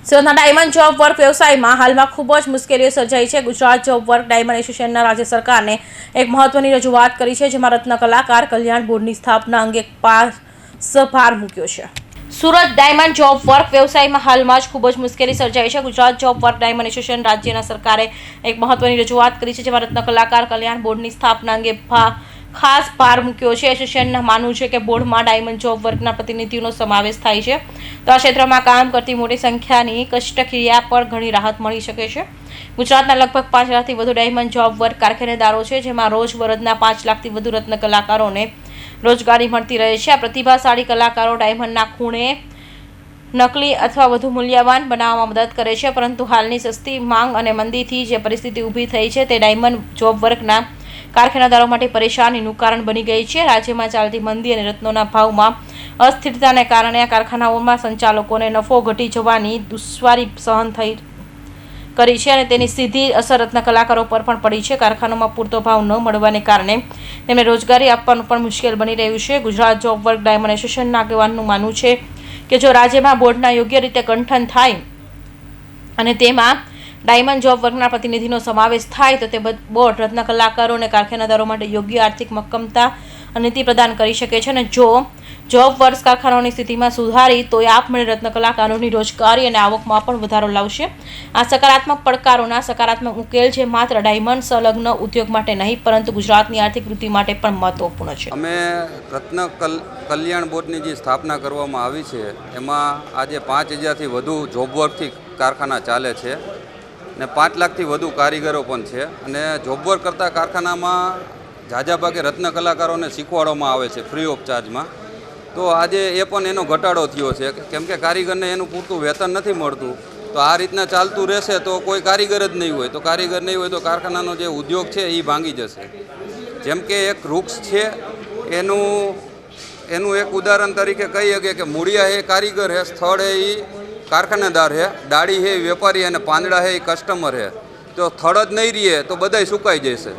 સુરતના diamond job work વ્યવસાયમાં હાલમાં ખૂબ જ મુશ્કેલીઓ સર્જાઈ છે। ગુજરાત જોબ વર્ક ડાયમંડ એસોસિએશનના રાજ્ય સરકારને એક મહત્વની રજૂઆત કરી છે, જેમાં રત્ન કલાકાર કલ્યાણ બોર્ડની સ્થાપના અંગે ભાર મૂક્યો છે। સુરત ડાયમંડ જોબ વર્ક વ્યવસાયમાં હાલમાં જ ખૂબ જ મુશ્કેલી સર્જાઈ છે। Gujarat job work diamond association રાજ્યના સરકારે એક મહત્વની રજૂઆત કરી છે, જેમાં રત્ન કલાકાર કલ્યાણ બોર્ડની સ્થાપના અંગે ખાસ ભાર મૂક્યો છે। એસોસિએશનનું માનવું છે કે બોર્ડમાં ડાયમંડ જોબ વર્કના પ્રતિનિધિઓનો સમાવેશ થાય છે, તો આ ક્ષેત્રમાં કામ કરતી મોટી સંખ્યાની કષ્ટક્રિયા પર ઘણી રાહત મળી શકે છે। ગુજરાતના લગભગ 5 લાખથી વધુ ડાયમંડ જોબ વર્ક કારખાનેદારો છે, જેમાં રોજબરોજના 5 લાખથી વધુ રત્ન કલાકારોને રોજગારી મળતી રહે છે। આ પ્રતિભાશાળી કલાકારો ડાયમંડના ખૂણે નકલી અથવા વધુ મૂલ્યવાન બનાવવામાં મદદ કરે છે, પરંતુ હાલની સસ્તી માંગ અને મંદીથી જે પરિસ્થિતિ ઊભી થઈ છે તે ડાયમંડ જોબ વર્કના કારખાનેદારો માટે પરેશાનીનું કારણ બની ગઈ છે। રાજ્યમાં ચાલતી મંદી અને રત્નોના ભાવમાં અસ્થિરતાને કારણે આ કારખાનાઓમાં સંચાલકોને નફો ઘટી જવાની દુશ્વારી સહન કરી છે અને તેની સીધી અસર રત્ન કલાકારો પર પણ પડી છે। કારખાનામાં પૂરતો ભાવ ન મળવાને કારણે તેમને રોજગારી આપવાનું પણ મુશ્કેલ બની રહ્યું છે। ગુજરાત જોબ વર્ક ડાયમંડ એસોસિએશનના આગેવાનનું માનવું છે કે જો રાજ્યમાં બોર્ડના યોગ્ય રીતે ગઠન થાય અને તેમાં ડાયમંડ જોબ વર્કના પ્રતિનિધિનો સમાવેશ થાય તો તે બોર્ડ રત્ન કલાકારો અને કારખાનેદારો માટે યોગ્ય આર્થિક મક્કમતા અને નીતિ પ્રદાન કરી શકે છે। અને જો જોબ વર્ક કારખાનાઓની સ્થિતિમાં સુધારી તો એ આપમેળે રત્ન કલાકારોની રોજગારી અને આવકમાં પણ વધારો લાવશે। આ સકારાત્મક પડકારોના સકારાત્મક ઉકેલ છે માત્ર ડાયમંડ સંલગ્ન ઉદ્યોગ માટે નહીં, પરંતુ ગુજરાતની આર્થિક વૃદ્ધિ માટે પણ મહત્વપૂર્ણ છે। અમે રત્ન કલ્યાણ બોર્ડની જે સ્થાપના કરવામાં આવી છે એમાં આજે 5000થી વધુ જોબ વર્કથી કારખાના ચાલે છે ને 5 લાખથી વધુ કારીગરો પણ છે। અને જોબ વર્ક કરતા કારખાનામાં ઝાઝા ભાગે રત્ન કલાકારોને શીખવાડવામાં આવે છે ફ્રી ઓફ ચાર્જમાં। તો આજે એ પણ એનો ઘટાડો થયો છે, કેમ કે કારીગરને એનું પૂરતું વેતન નથી મળતું। તો આ રીતના ચાલતું રહેશે તો કોઈ કારીગર જ નહીં હોય, તો કારીગર નહીં હોય તો કારખાનાનો જે ઉદ્યોગ છે એ ભાંગી જશે। જેમ કે એક વૃક્ષ છે એનું એક ઉદાહરણ તરીકે કહી શકીએ કે મૂળિયા હે કારીગર હે, સ્થળ હે એ કારખાનેદાર હે, ડાળી હે વેપારી અને પાંદડા હે એ કસ્ટમર હે। તો થડ જ નહીં રહે તો બધાય સુકાઈ જશે।